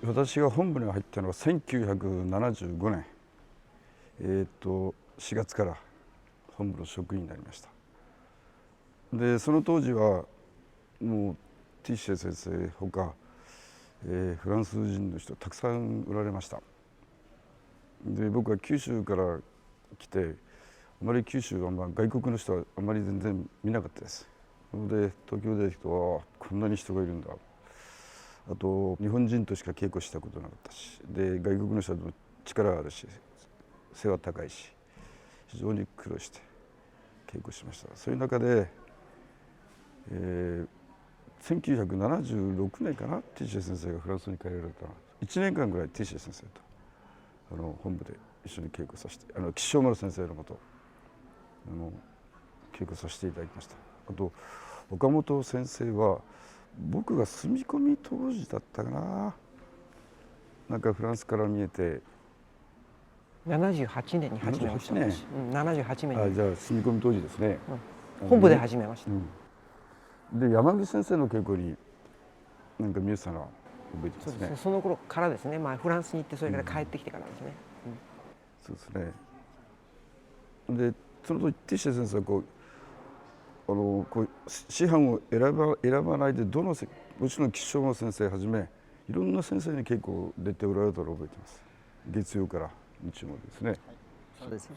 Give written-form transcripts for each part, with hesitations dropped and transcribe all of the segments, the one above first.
私が本部に入ったのは1975年、4月から本部の職員になりました。でその当時はもうティッシェ先生ほか、フランス人の人たくさんおられました。で僕は九州から来て、あまり九州は外国の人はあまり全然見なかったです。で東京で行くとこんなに人がいるんだ、あと日本人としか稽古したことなかったし、で外国の人は力があるし背は高いし非常に苦労して稽古しました。そういう中で、1976年かな、ティッシェ先生がフランスに帰られた1年間ぐらいティッシェ先生と本部で一緒に稽古させて、吉祥丸先生のもと稽古させていただきました。あと岡本先生は僕が住み込み当時だったかな、なんかフランスから見えて78年に始めました。78年に。じゃあ住み込み当時ですね、本部で始めました。で山口先生の稽古になんか見えてたのは覚えてますね。その頃からですね、フランスに行ってそれから帰ってきてからですね。そうですね。でその時ティッシェ先生はこう師範を選ばないでもちろん吉祥丸先生はじめいろんな先生に稽古出ておられたのを覚えてます。月曜から日曜までですね。そうです。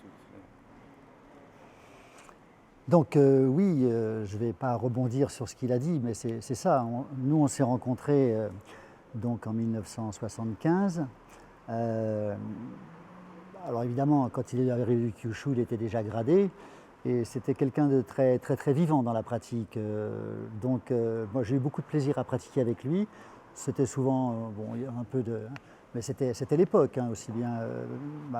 Donc oui, je ne vais pas rebondir sur ce qu'il a dit, mais c'est ça. Nous, on s'est rencontrés donc en 1975. Alors évidemment, quand il est arrivé du Kyushu, il était déjà gradé. Et c'était quelqu'un de très, très, très vivant dans la pratique. Donc moi, j'ai eu beaucoup de plaisir à pratiquer avec lui. C'était souvent, bon, il y a un peu de... Mais c'était l'époque, hein, aussi bien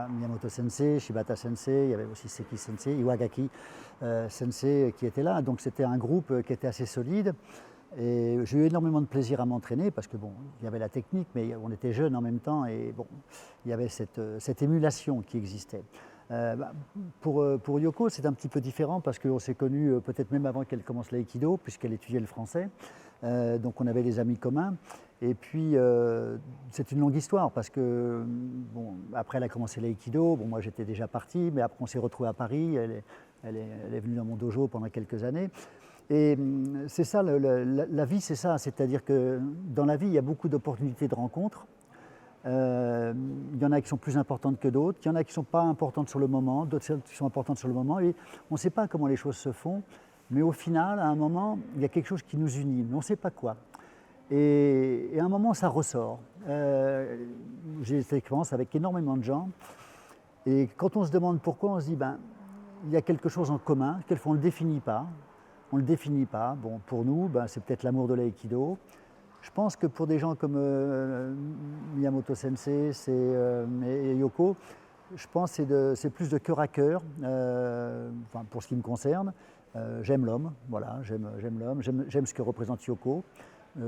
Miyamoto Sensei, Shibata Sensei, il y avait aussi Seki Sensei, Iwagaki Sensei qui était là. Donc c'était un groupe qui était assez solide. Et j'ai eu énormément de plaisir à m'entraîner parce que bon, il y avait la technique, mais on était jeunes en même temps et bon, il y avait cette émulation qui existait. Pour Yoko, c'est un petit peu différent parce qu'on s'est connus peut-être même avant qu'elle commence l'aïkido, puisqu'elle étudiait le français. Donc on avait des amis communs. Et puis c'est une longue histoire parce que bon, après elle a commencé l'aïkido, bon, moi j'étais déjà parti, mais après on s'est retrouvés à Paris, elle est venue dans mon dojo pendant quelques années. Et c'est ça, la vie c'est ça, c'est-à-dire que dans la vie il y a beaucoup d'opportunités de rencontres. Il y en a qui sont plus importantes que d'autres, il y en a qui ne sont pas importantes sur le moment, d'autres qui sont importantes sur le moment, et on ne sait pas comment les choses se font, mais au final, à un moment, il y a quelque chose qui nous unit, mais on ne sait pas quoi. Et à un moment, ça ressort. J'ai cette expérience avec énormément de gens, et quand on se demande pourquoi, on se dit, il y a quelque chose en commun, quelquefois on ne le définit pas. On ne le définit pas. Bon, pour nous, c'est peut-être l'amour de l'aïkido. Je pense que pour des gens comme Miyamoto Sensei et Yoko, je pense que c'est plus de cœur à cœur, pour ce qui me concerne. J'aime l'homme, voilà, j'aime l'homme, j'aime ce que représente Yoko,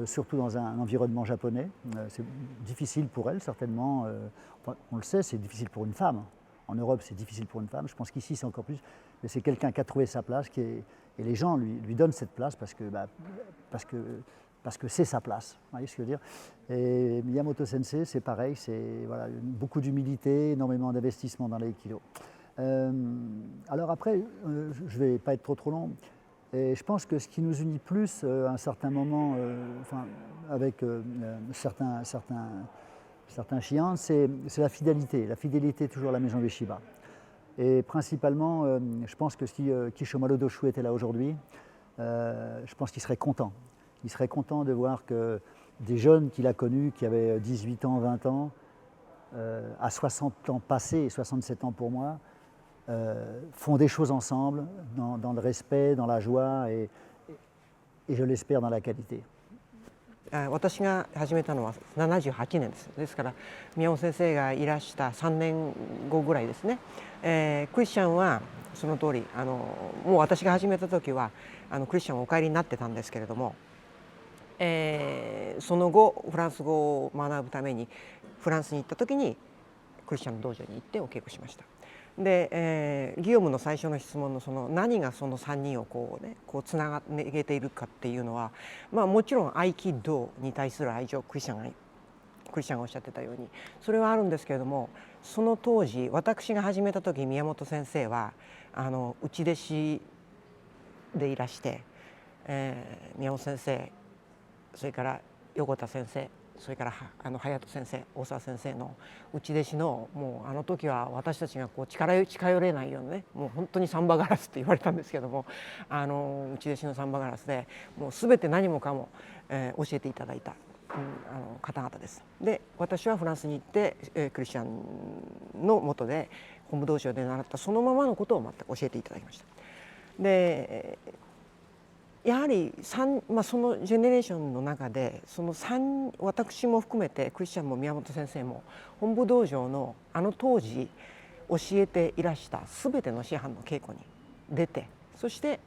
surtout dans un environnement japonais. C'est difficile pour elle, certainement. On le sait, c'est difficile pour une femme. En Europe, c'est difficile pour une femme. Je pense qu'ici, c'est encore plus. Mais c'est quelqu'un qui a trouvé sa place, et les gens lui donnent cette place parce que c'est sa place, vous voyez ce que je veux dire. Et Miyamoto Sensei, c'est pareil, c'est voilà, beaucoup d'humilité, énormément d'investissement dans l'aïkido. Alors après, je ne vais pas être trop long, et je pense que ce qui nous unit plus à un certain moment, avec certains shians, c'est la fidélité. La fidélité toujours à la maison Ueshiba. Et principalement, je pense que si Kishomaru Doshu était là aujourd'hui, je pense qu'il serait content. Il serait content de voir que des jeunes qu'il a connus, qui avaient 18 ans, 20 ans, à 60 ans passés, et 67 ans pour moi, font des choses ensemble, dans le respect, dans la joie, et je l'espère dans la qualité. 私が始めたのは78年です。ですから宮本先生がいらした3年後ぐらいですね。クリスチャンはその通りもう私が始めた時はクリスチャンはお帰りになってたんですけれども、その後フランス語を学ぶためにフランスに行った時にクリスチャンの道場に行ってお稽古しました。で、ギヨムの最初の質問の何がその3人をこうつなげているかっていうのは、もちろん合気道に対する愛情、クリスチャンがクリスチャンがおっしゃってたようにそれはあるんですけれども、その当時私が始めた時宮本先生は内弟子でいらして、宮本先生、それから横田先生、それから隼人先生、大沢先生の内弟子の、もうあの時は私たちがこう近寄れないようなね、もう本当にサンバガラスって言われたんですけども、内弟子のサンバガラスでもう全て何もかも、教えていただいた、方々です。で私はフランスに行って、クリスチャンの下で本部道場で習ったそのままのことを全く教えていただきました。でやはりそのジェネレーションの中で私も含めてクリスチャンも宮本先生も本部道場の当時教えていらした全ての師範の稽古に出て、そして、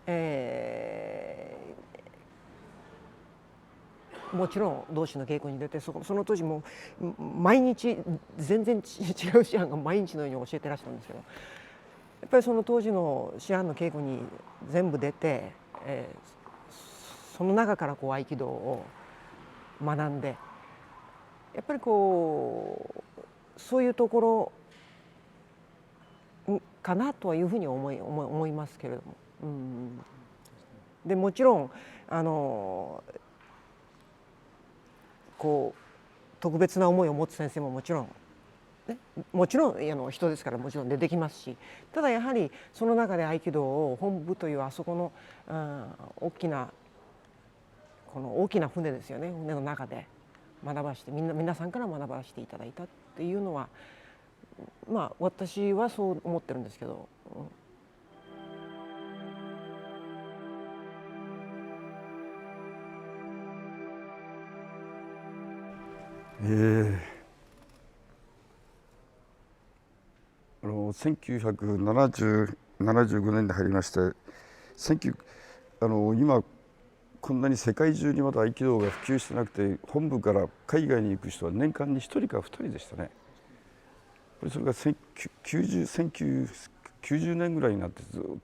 もちろん同志の稽古に出てその当時も毎日全然違う師範が毎日のように教えてらしたんですけど、やっぱりその当時の師範の稽古に全部出て、その中から合気道を学んで、やっぱりそういうところかなとはいうふうに思いますけれども、でもちろん特別な思いを持つ先生ももちろん人ですからもちろん出てきますし、ただやはりその中で合気道を本部というあそこの大きな船ですよね、船の中で学ばして皆さんから学ばせていただいたっていうのは、私はそう思ってるんですけど。1975年に入りまして、今こんなに世界中にまだ合気道が普及してなくて、本部から海外に行く人は年間に1人か2人でしたね。それが1990年ぐらいになってずっと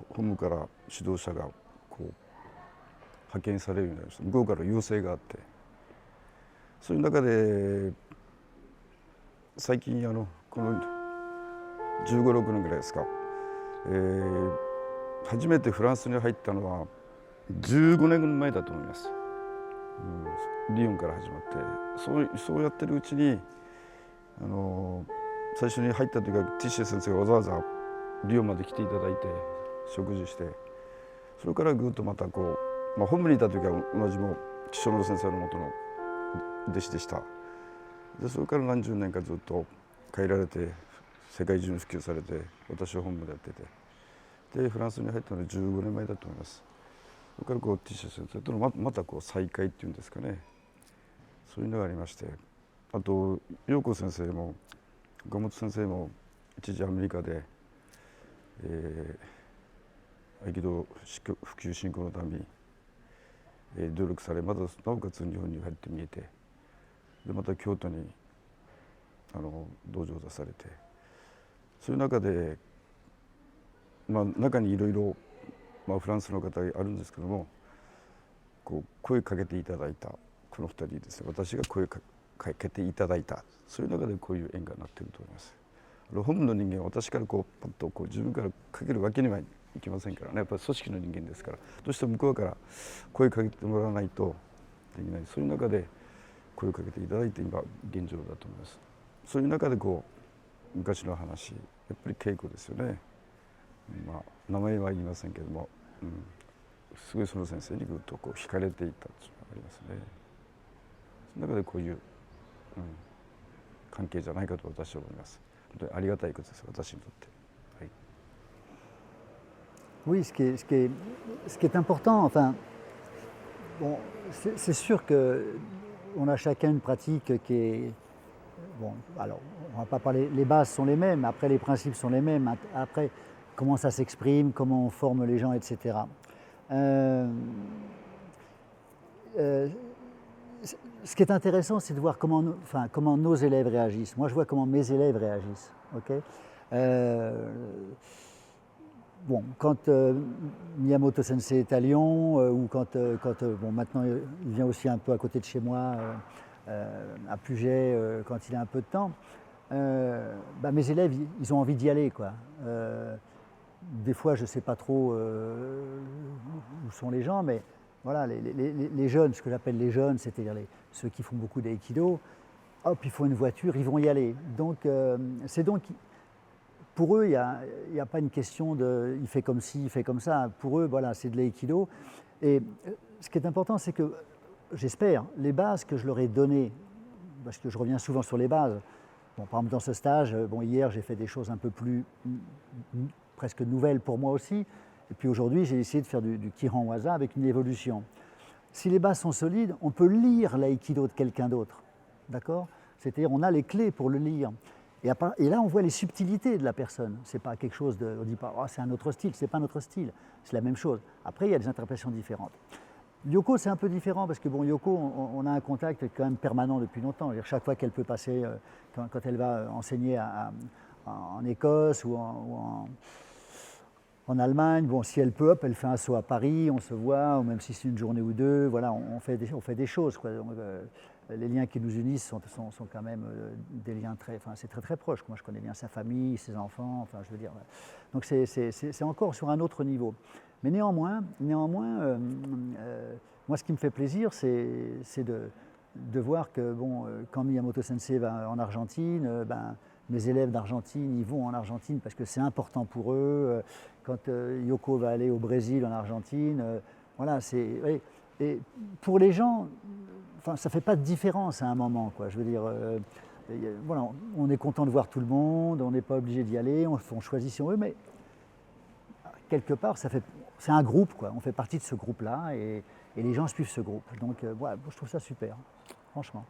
本部から指導者が派遣されるようになりました。向こうから要請があって、そういう中で最近この15、16年ぐらいですか、初めてフランスに入ったのは15年前だと思います。リヨンから始まってそうやってるうちに最初に入った時はティッシェ先生がわざわざリヨンまで来ていただいて食事して、それからぐっとまた本部にいた時は同じ岸本先生の元の弟子でした。でそれから何十年かずっと帰られて世界中に普及されて、私は本部でやってて、でフランスに入ったのは15年前だと思います。それからティッシュ先生とのまた再会っていうんですかね、そういうのがありまして、あと陽子先生も岡本先生も一時アメリカで、合気道普及振興のために、努力され、またなおかつ日本に入ってみえて、でまた京都に道場を出されて、そういう中で、中にいろいろフランスの方があるんですけども、声かけていただいたこの2人ですね、私が声かけていただいた、そういう中でこういう縁がなっていると思います。本部の人間は私からパッと自分からかけるわけにはいきませんからね、やっぱり組織の人間ですから、どうしても向こうから声かけてもらわないとできない。そういう中で声をかけていただいて今現状だと思います。そういう中で昔の話、やっぱり稽古ですよね。名前は言いませんけども、すごいその先生にぐっと惹かれていったっていうのがありますね。その中でこういう、関係じゃないかと私は思います。本当にありがたいことです、私にとって。Oui, ce qui est important, enfin, bon, c'est sûr qu'on a chacun une pratique qui est... Bon, alors, on ne va pas parler, les bases sont les mêmes, après les principes sont les mêmes, après comment ça s'exprime, comment on forme les gens, etc. Ce qui est intéressant, c'est de voir comment nos élèves réagissent. Moi, je vois comment mes élèves réagissent. Okay, bon, quand Miyamoto Sensei est à Lyon, ou quand bon, maintenant il vient aussi un peu à côté de chez moi, à Puget quand il a un peu de temps. Mes élèves, ils ont envie d'y aller, quoi. Des fois, je ne sais pas trop où sont les gens, mais voilà, les jeunes, ce que j'appelle les jeunes, c'est-à-dire ceux qui font beaucoup d'aïkido, hop, ils font une voiture, ils vont y aller. Donc, c'est donc, pour eux, il n'y a pas une question de il fait comme ci, il fait comme ça. Pour eux, voilà, c'est de l'aïkido. Et ce qui est important, c'est que, j'espère, les bases que je leur ai données, parce que je reviens souvent sur les bases. Bon, par exemple, dans ce stage, hier, j'ai fait des choses un peu plus presque nouvelles pour moi aussi. Et puis aujourd'hui, j'ai essayé de faire du Kiran Waza avec une évolution. Si les bases sont solides, on peut lire l'aïkido de quelqu'un d'autre. D'accord? C'est-à-dire, on a les clés pour le lire. Et là, on voit les subtilités de la personne. C'est pas quelque chose de. On ne dit pas, oh, c'est un autre style, c'est pas notre style. C'est la même chose. Après, il y a des interprétations différentes. Yoko, c'est un peu différent parce que bon, Yoko, on a un contact quand même permanent depuis longtemps. Chaque fois qu'elle peut passer, quand elle va enseigner en Écosse ou en Allemagne, bon, si elle peut, hop, elle fait un saut à Paris, on se voit, ou même si c'est une journée ou deux, voilà, on fait des choses, quoi. Donc, les liens qui nous unissent sont quand même des liens très, enfin, c'est très très proche. Moi, je connais bien sa famille, ses enfants, enfin, je veux dire. Donc, c'est encore sur un autre niveau. Mais néanmoins, moi, ce qui me fait plaisir, c'est de voir que, bon, quand Miyamoto Sensei va en Argentine, mes élèves d'Argentine, ils vont en Argentine parce que c'est important pour eux. Quand Yoko va aller au Brésil, en Argentine, voilà, c'est. Et pour les gens, enfin, ça ne fait pas de différence à un moment, quoi. Je veux dire, voilà, on est content de voir tout le monde, on n'est pas obligé d'y aller, on choisit si on veut, mais quelque part, c'est un groupe, quoi. On fait partie de ce groupe-là et les gens suivent ce groupe. Donc, voilà, je trouve ça super, franchement.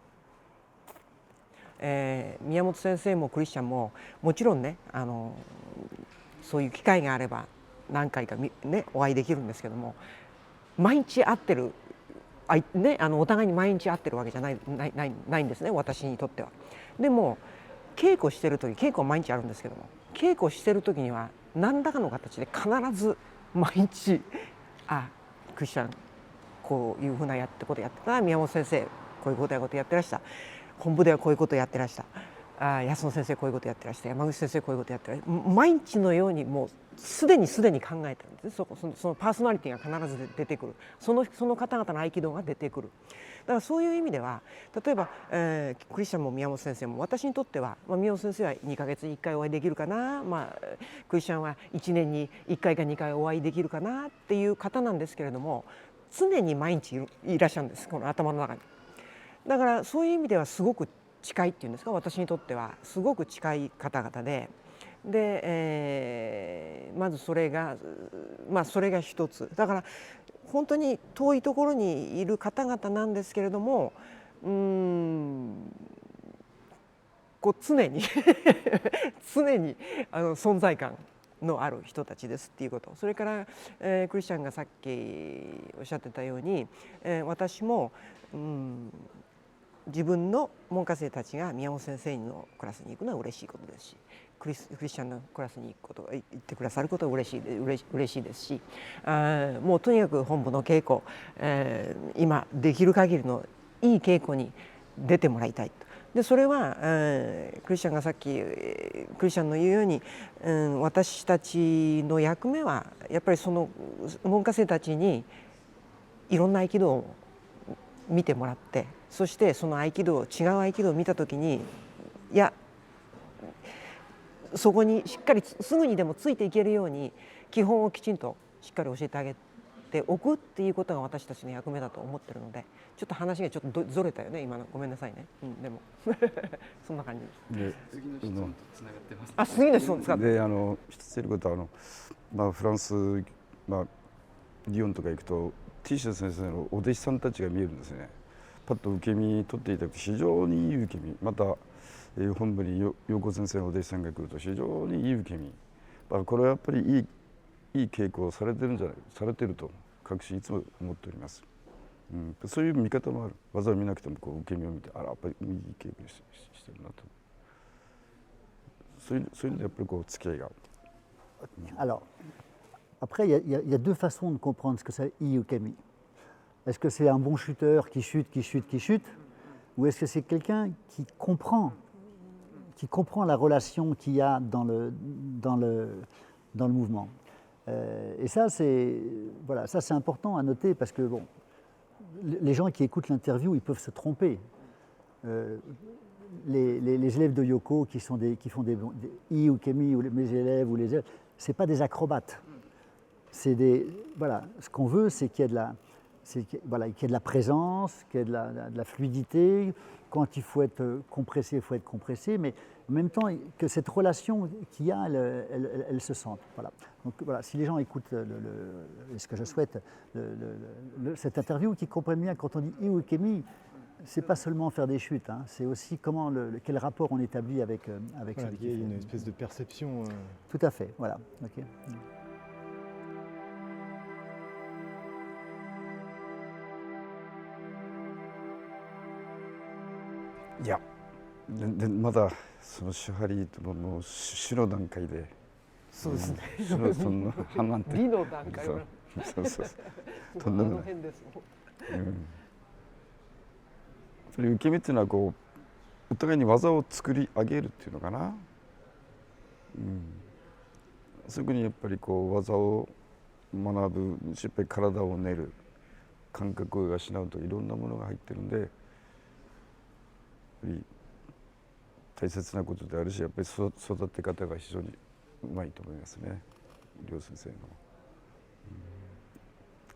宮本先生もクリスチャンももちろんねそういう機会があれば何回かねお会いできるんですけども毎日会ってるお互いに毎日会ってるわけじゃないんですね私にとっては。でも稽古してる時稽古は毎日あるんですけども稽古してる時には何らかの形で必ず毎日クリスチャンこういうふうなことやってた宮本先生こういうことやってらした。本部ではこういうことをやってらした安野先生こういうことやってらした山口先生こういうことやってらした毎日のようにもうすでに考えてるんですそのパーソナリティが必ず出てくるその方々の合気道が出てくるだからそういう意味では例えば、クリスチャンも宮本先生も私にとっては、宮本先生は2ヶ月に1回お会いできるかな、クリスチャンは1年に1回か2回お会いできるかなっていう方なんですけれども常に毎日いらっしゃるんですこの頭の中に。だからそういう意味ではすごく近いっていうんですか私にとってはすごく近い方々でまずそれが一つだから本当に遠いところにいる方々なんですけれどもこう常に存在感のある人たちですっていうことそれから、クリスチャンがさっきおっしゃってたように、私も自分の門下生たちが宮本先生のクラスに行くのは嬉しいことですしクリスチャンのクラスに行ってくださることは嬉しいですしもうとにかく本部の稽古、今できる限りのいい稽古に出てもらいたいと。でそれは、クリスチャンがさっきクリスチャンの言うように、私たちの役目はやっぱりその門下生たちにいろんな合気道を見てもらってそしてその違う合気道を見た時にいやそこにしっかりすぐにでもついていけるように基本をきちんとしっかり教えてあげておくっていうことが私たちの役目だと思ってるのでちょっと話がちょっとずれたよね今のごめんなさいね、でもそんな感じです。次の質問とつながってます、次の質問ですか。で一つ言えることはフランス、リヨンとか行くとティーシャ先生のお弟子さんたちが見えるんですね。パッと受け身取っていただくと非常にいい受け身また、本部に陽子先生のお弟子さんが来ると非常にいい受け身、これはやっぱりいい稽古をされてると確信いつも思っております、そういう見方もある技を見なくてもこう受け身を見てやっぱりいい稽古してるなとそういうのでやっぱりこう付き合いがある。Alors, après, il y a deux façons de comprendre ce que c'est Ii Ukemi. Est-ce que c'est un bon chuteur qui chute ou est-ce que c'est quelqu'un qui comprend la relation qu'il y a dans le mouvement. Et ça, c'est important à noter parce que bon, les gens qui écoutent l'interview, ils peuvent se tromper. Les élèves de Yoko qui font des I ou Kemi, ou mes élèves, ou les élèves, ce pas des acrobates. Ce qu'on veut, c'est qu'il y ait de la présence, qu'il y ait de la fluidité. Quand il faut être compressé, il faut être compressé, mais en même temps que cette relation qu'il y a, elle se sente. Voilà. Donc voilà, si les gens écoutent, ce que je souhaite, cette interview, qu'ils comprennent bien quand on dit I ou Kemi, c'est pas seulement faire des chutes, hein, c'est aussi quel rapport on établit avec celui qui fait. Il y a une espèce de perception. Tout à fait, voilà. Okay. いやでまだその手張りともう主の段階でそうですね。その判断って理の段階はそうとんでもない。辺ですもん。やっぱり受け身っていうのはこうお互いに技を作り上げるっていうのかな、そこにやっぱりこう技を学ぶ、やっぱり体を練る、感覚を養うといろんなものが入ってるんで、やっぱり大切なことであるし、やっぱり育て方が非常にうまいと思いますね、両先生の。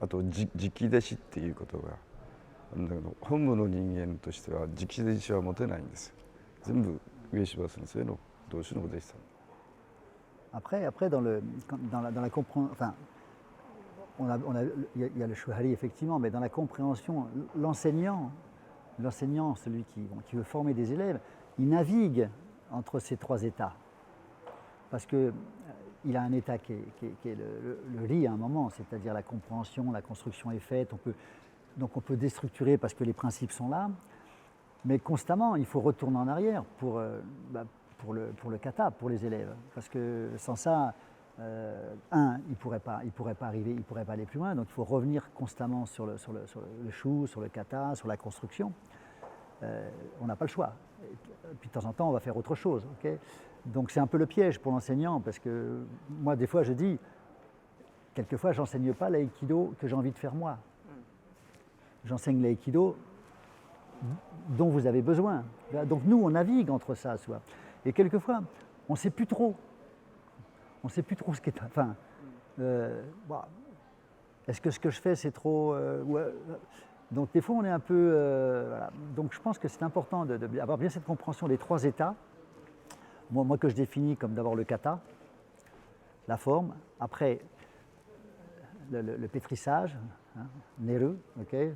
あと直弟子っていうことがあるんだけど、本部の人間としては直弟子は持てないんですよ。全部上柴先生の同種のお弟子さん。Après dans la compréhension, enfin, il y a le shuhari effectivement, mais dans la compréhension, l'enseignant, celui qui veut former des élèves, il navigue entre ces trois états. Parce qu'il a un état qui est le ri à un moment, c'est-à-dire la compréhension, la construction est faite, donc on peut déstructurer parce que les principes sont là, mais constamment il faut retourner en arrière pour le kata, pour les élèves. Parce que sans ça, ils ne pourraient pas arriver, ils ne pourraient pas aller plus loin. Donc il faut revenir constamment sur le shu, sur le kata, sur la construction. On n'a pas le choix. Et puis de temps en temps, on va faire autre chose. Okay, donc c'est un peu le piège pour l'enseignant, parce que moi, des fois, je dis, quelquefois, je n'enseigne pas l'aïkido que j'ai envie de faire moi. J'enseigne l'aïkido dont vous avez besoin. Donc nous, on navigue entre ça, soit. Et quelquefois, on ne sait plus trop. On ne sait plus trop ce qui est. Enfin, est-ce que ce que je fais, c'est trop. Donc des fois, on est un peu. Voilà. Donc je pense que c'est important d'avoir bien cette compréhension des trois états. Moi que je définis comme d'abord le kata, la forme, après le pétrissage, hein, neru, okay,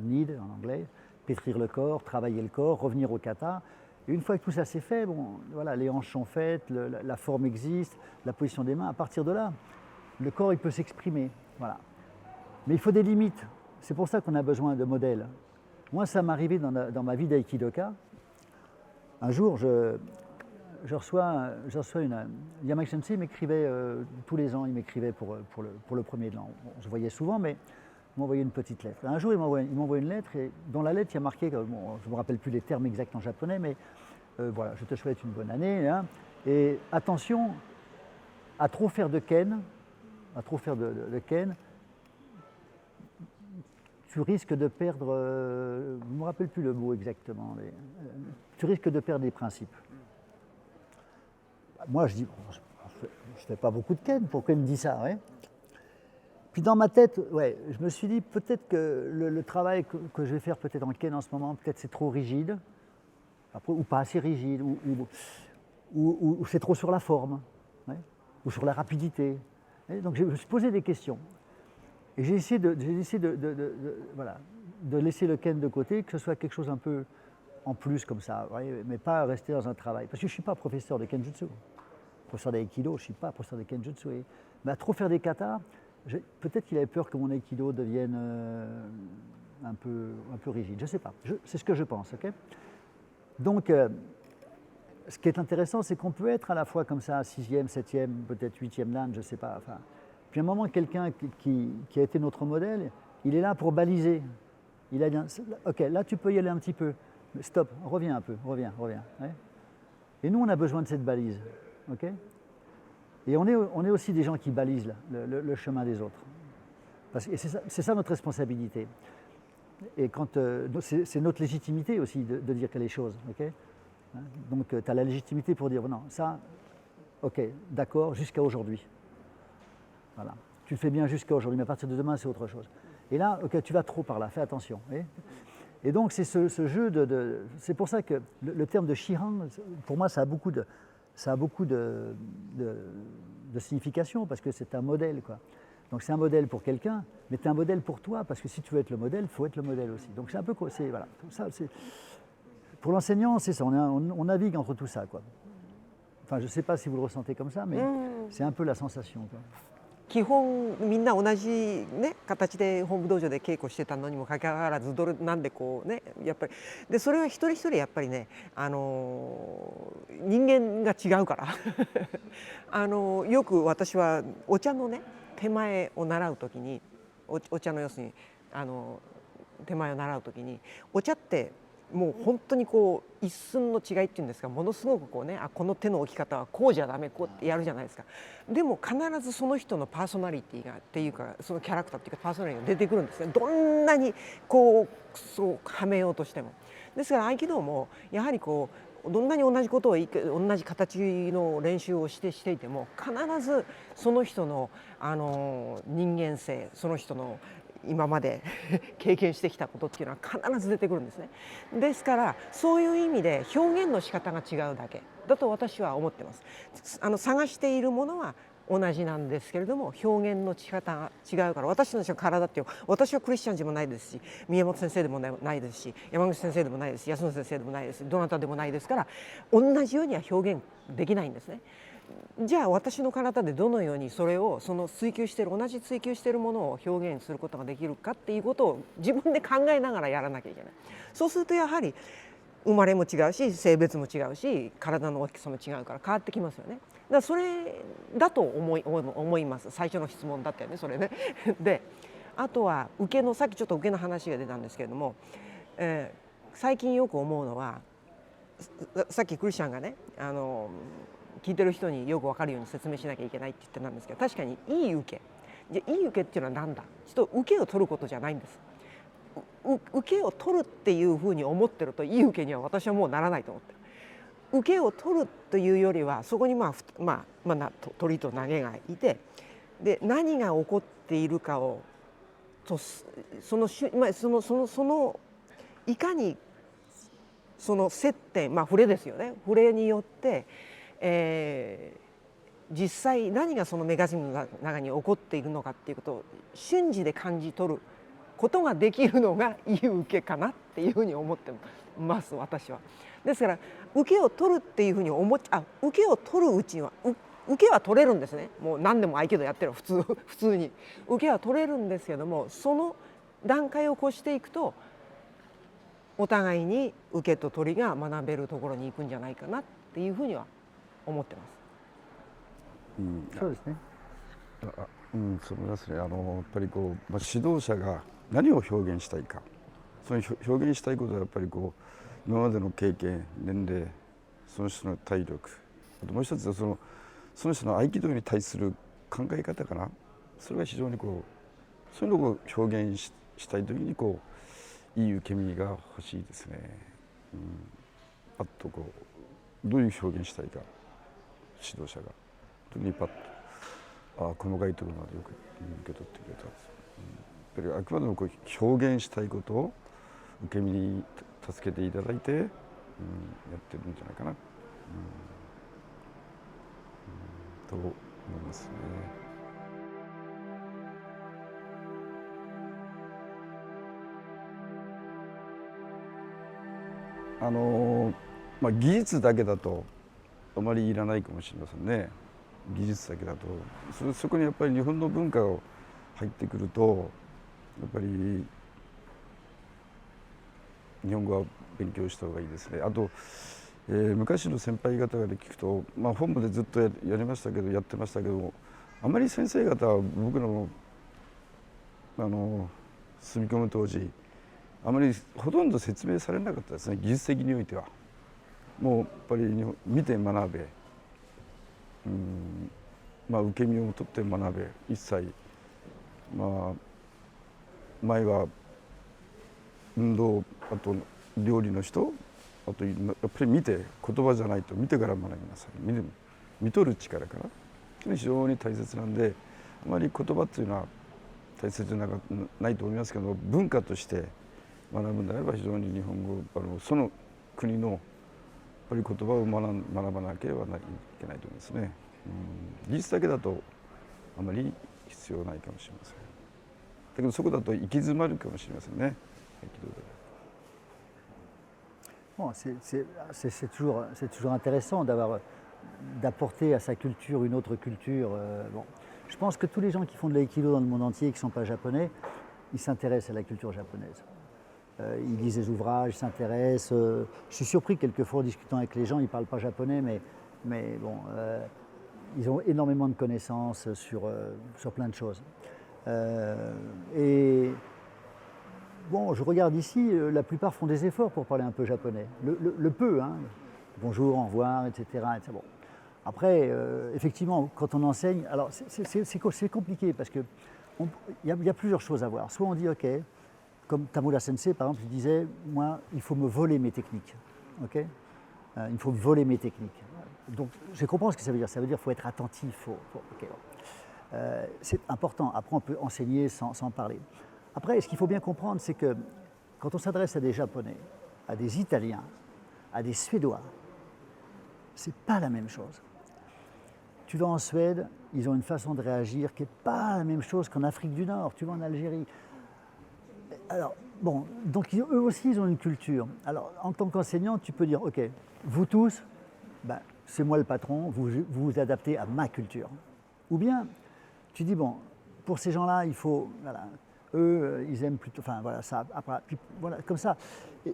knead en anglais, pétrir le corps, travailler le corps, revenir au kata. Et une fois que tout ça c'est fait, bon, voilà, les hanches sont faites, la forme existe, la position des mains, à partir de là, le corps il peut s'exprimer. Voilà. Mais il faut des limites. C'est pour ça qu'on a besoin de modèles. Moi, ça m'est arrivé dans ma vie d'aïkidoka. Un jour, je reçois une. Yamaki Sensei m'écrivait tous les ans, il m'écrivait pour le premier de l'an. On se voyait souvent, mais il m'envoyait une petite lettre. Un jour, il m'envoie une lettre, et dans la lettre, il y a marqué, bon, je ne me rappelle plus les termes exacts en japonais, mais voilà, je te souhaite une bonne année. Hein, et attention à trop faire de ken, tu risques de perdre, je ne me rappelle plus le mot exactement, mais tu risques de perdre des principes. Moi, je dis, bon, je ne fais pas beaucoup de ken, pourquoi il me dit ça, ouais. Puis dans ma tête, ouais, je me suis dit, peut-être que le travail que je vais faire peut-être en ken en ce moment, peut-être c'est trop rigide, après, ou pas assez rigide, ou c'est trop sur la forme, ouais, ou sur la rapidité. Et donc je me suis posé des questions. Et j'ai essayé de laisser le ken de côté, que ce soit quelque chose un peu en plus comme ça, ouais, mais pas rester dans un travail. Parce que je ne suis pas professeur de kenjutsu. Professeur d'aïkido, je ne suis pas professeur de kenjutsu. Mais à trop faire des katas, peut-être qu'il avait peur que mon aïkido devienne un peu rigide. Je ne sais pas. C'est ce que je pense. Okay, donc, ce qui est intéressant, c'est qu'on peut être à la fois comme ça, 6e, 7e, peut-être 8e dan, je ne sais pas. Enfin, puis à un moment, quelqu'un qui a été notre modèle, il est là pour baliser. Il a dit, ok, là tu peux y aller un petit peu, Stop, reviens un peu, reviens. Ouais. Et nous, on a besoin de cette balise. Okay, et on est aussi des gens qui balisent là, le chemin des autres. Et c'est ça notre responsabilité. Et c'est notre légitimité aussi de dire les choses. Okay, donc tu as la légitimité pour dire non, ça, ok, d'accord, jusqu'à aujourd'hui. Voilà. Tu le fais bien jusqu'à aujourd'hui, mais à partir de demain, c'est autre chose. Et là, ok, tu vas trop par là, fais attention. Et donc, c'est ce jeu c'est pour ça que le terme de Shihan, pour moi, ça a beaucoup de signification, parce que c'est un modèle, quoi. Donc, c'est un modèle pour quelqu'un, mais c'est un modèle pour toi, parce que si tu veux être le modèle, il faut être le modèle aussi. Donc, c'est un peu, voilà, ça, pour l'enseignant, c'est ça, on navigue entre tout ça, quoi. Enfin, je ne sais pas si vous le ressentez comme ça, mais c'est un peu la sensation, quoi. 基本みんな同じね形で本部道場で稽古してたのにもかかわらずなんでこうねやっぱりでそれは一人一人やっぱりね人間が違うからよく私はお茶のね手前を習う時にお茶の要するに手前を習う時にお茶ってもう本当にこう一寸の違いっていうんですか、ものすごくこうね、この手の置き方はこうじゃダメ、こうってやるじゃないですか。でも必ずその人のパーソナリティがっていうか、そのキャラクターっていうかパーソナリティが出てくるんですね。どんなにこうそうはめようとしても。ですから合気道もやはりこうどんなに同じことを同じ形の練習をしていても必ずその人の人間性、その人の今まで経験してきたことっていうのは必ず出てくるんですね。ですからそういう意味で表現の仕方が違うだけだと私は思ってます。探しているものは同じなんですけれども表現の仕方が違うから、私たちの体って私はクリスチャンでもないですし、宮本先生でもないですし、山口先生でもないですし、安野先生でもないですし、どなたでもないですから同じようには表現できないんですね。じゃあ私の体でどのようにそれを同じ追求しているものを表現することができるかっていうことを自分で考えながらやらなきゃいけない。そうするとやはり生まれも違うし性別も違うし体の大きさも違うから変わってきますよね。だからそれだと思います。最初の質問だったよねそれね。であとは受けのさっきちょっと受けの話が出たんですけれども、最近よく思うのはさっきクリスチャンがね聞いてる人によく分かるように説明しなきゃいけないって言ってたんですけど、確かにいい受けじゃいい受けっていうのは何だ、ちょっと受けを取ることじゃないんです。受けを取るっていうふうに思ってるといい受けには私はもうならないと思ってる。受けを取るというよりはそこに鳥と投げがいて、で何が起こっているかをいかにその接点触れですよね、触れによって実際何がそのメカニズムの中に起こっているのかっていうことを瞬時で感じ取ることができるのがいい受けかなっていうふうに思ってます私は。ですから受けを取るっていうふうに受けを取るうちには受けは取れるんですね。もう何でも合気道やってる普通に受けは取れるんですけども、その段階を越していくとお互いに受けと取りが学べるところに行くんじゃないかなっていうふうには思ってます。そうですね。そう思いますね。やっぱりこう、指導者が何を表現したいか、その表現したいことはやっぱりこう今までの経験、年齢、その人の体力、あともう一つはその人の合気道に対する考え方かな。それが非常にこうそういうのを表現したいときにこういい受け身が欲しいですね。パッとこうどういう表現したいか、指導者が特にパッと細かいところまでよく受け取ってくれたんです。やっぱりあくまでもこう表現したいことを受け身に助けていただいて、やってるんじゃないかな、と思いますね。技術だけだとあまりいらないかもしれませんね。技術だけだとそこにやっぱり日本の文化を入ってくるとやっぱり日本語は勉強した方がいいですね。あと、昔の先輩方で聞くと、本部でずっとやってましたけどあまり先生方は僕の住み込む当時あまりほとんど説明されなかったですね、技術的においては。もうやっぱり見て学べ、受け身を取って学べ、一切前は運動、あと料理の人、あとやっぱり見て、言葉じゃないと見てから学びなさい、見とる力から非常に大切なんで、あまり言葉っていうのは大切じゃないと思いますけど、文化として学ぶんであれば非常に日本語、その国のやっぱり言葉を学ばなければいけないと思いますね。技術だけだとあまり必要ないかもしれません。だけどそこだと行き詰まるかもしれませんね。Bon, c'est toujours intéressant d'apporter à sa culture une autre culture. Bon, je pense que tous les gens qui font de l'aïkido dans le monde entier, qui ne sont pas japonais, ils s'intéressent à la culture japonaise. Ils lisent des ouvrages, ils s'intéressent. Je suis surpris quelquefois en discutant avec les gens, ils ne parlent pas japonais, mais bon, ils ont énormément de connaissances sur plein de choses. Et bon, je regarde ici, la plupart font des efforts pour parler un peu japonais. Le peu, hein. Bonjour, au revoir, etc. Bon. Après, effectivement, quand on enseigne, alors c'est compliqué parce qu'il y a plusieurs choses à voir. Soit on dit, ok, comme Tamura Sensei, par exemple, il disait, moi, il faut me voler mes techniques. Okay, il faut me voler mes techniques. Donc, je comprends ce que ça veut dire. Ça veut dire qu'il faut être attentif. Okay, bon. C'est important. Après, on peut enseigner sans parler. Après, ce qu'il faut bien comprendre, c'est que quand on s'adresse à des Japonais, à des Italiens, à des Suédois, c'est pas la même chose. Tu vas en Suède, ils ont une façon de réagir qui n'est pas la même chose qu'en Afrique du Nord. Tu vas en Algérie. Alors, bon, donc eux aussi, ils ont une culture. Alors, en tant qu'enseignant, tu peux dire, ok, vous tous, ben, c'est moi le patron, vous vous adaptez à ma culture. Ou bien, tu dis, bon, pour ces gens-là, il faut, voilà, eux, ils aiment plutôt, enfin voilà, ça, après, puis, voilà, comme ça.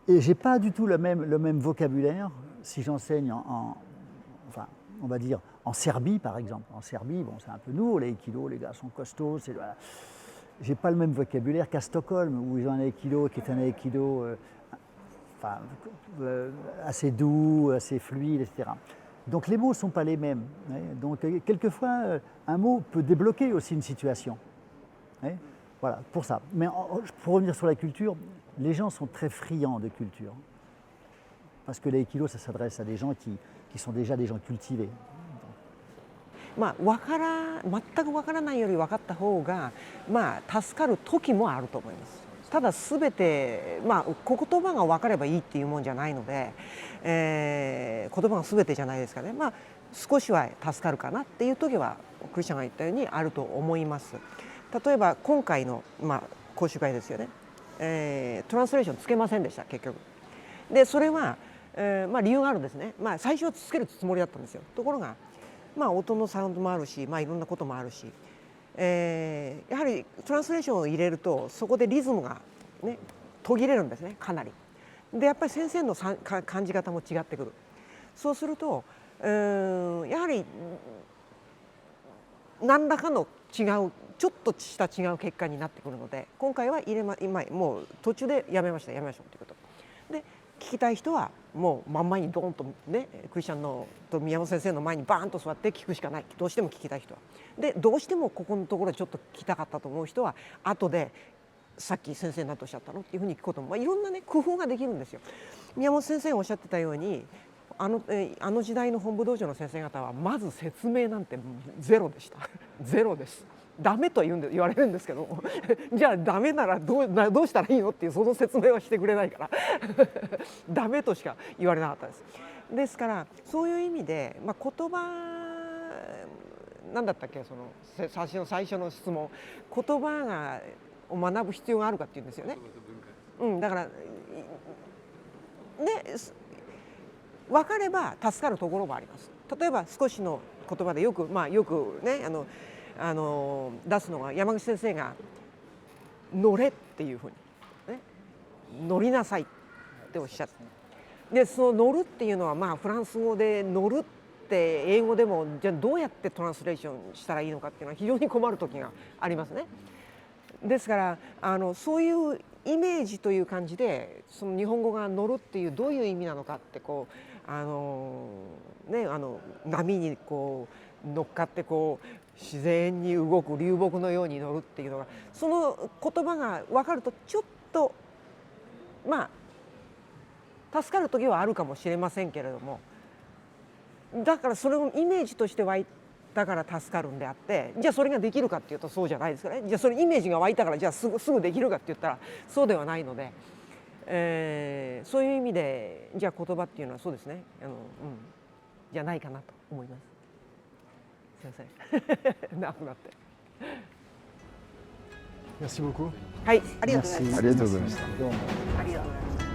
Et j'ai pas du tout le même vocabulaire si j'enseigne enfin, on va dire, en Serbie, par exemple. En Serbie, bon, c'est un peu nouveau, les aikido, les gars sont costauds, c'est, voilà. J'ai pas le même vocabulaire qu'à Stockholm, où ils ont un aikido qui est un aikido assez doux, assez fluide, etc. Donc les mots ne sont pas les mêmes. Hein. Donc quelquefois, un mot peut débloquer aussi une situation. Hein. Voilà, pour ça. Mais pour revenir sur la culture, les gens sont très friands de culture. Parce que l'aïkido, ça s'adresse à des gens qui sont déjà des gens cultivés. 全く分からないより分かった方が、助かる時もあると思います。ただ全て、言葉が分かればいいっていうもんじゃないので、言葉が全てじゃないですかね。少しは助かるかなっていう時はクリスチャンが言ったようにあると思います。例えば今回の、講習会ですよね、トランスレーションつけませんでした結局。でそれは、理由があるんですね。最初はつけるつもりだったんですよ。ところが音のサウンドもあるし、いろんなこともあるし、やはりトランスレーションを入れるとそこでリズムがね途切れるんですね、かなり。でやっぱり先生の感じ方も違ってくる。そうするとやはり何らかの違うちょっとした違う結果になってくるので、今回は今もう途中でやめましょうということで、聞きたい人はもう真ん前にドーンとね、クリスチャンのと宮本先生の前にバーンと座って聞くしかない。どうしても聞きたい人は。でどうしてもここのところちょっと聞きたかったと思う人は後でさっき先生何とおっしゃったのっていうふうに聞くことも、いろんなね工夫ができるんですよ。宮本先生がおっしゃってたようにあの時代の本部道場の先生方はまず説明なんてゼロでした。ゼロです。ダメと言われるんですけどもじゃあダメならどうしたらいいのっていうその説明はしてくれないからダメとしか言われなかったです。ですからそういう意味で、言葉なんだったっけ、その最初の質問、言葉を学ぶ必要があるかっていうんですよね。だからね分かれば助かるところもあります。例えば少しの言葉でよくね出すのが山口先生が「乗れ」っていうふうに、ね「乗りなさい」っておっしゃって、でその「乗る」っていうのはフランス語で「乗る」って英語でもじゃあどうやってトランスレーションしたらいいのかっていうのは非常に困る時がありますね。ですからそういうイメージという感じでその日本語が乗るっていうどういう意味なのかってこう波にこう乗っかってこう自然に動く流木のように乗るっていうのがその言葉が分かるとちょっとまあ助かる時はあるかもしれませんけれどもだからそれをイメージとして湧いたから助かるんであってじゃあそれができるかっていうとそうじゃないですからねじゃあそれイメージが湧いたからじゃあすぐできるかって言ったらそうではないので、そういう意味でじゃあ言葉っていうのはそうですねじゃないかなと思います。すいません長くなって。Merci beaucoup. はい、ありがとうございます。ありがとうございました。どうも。ありがとうございます。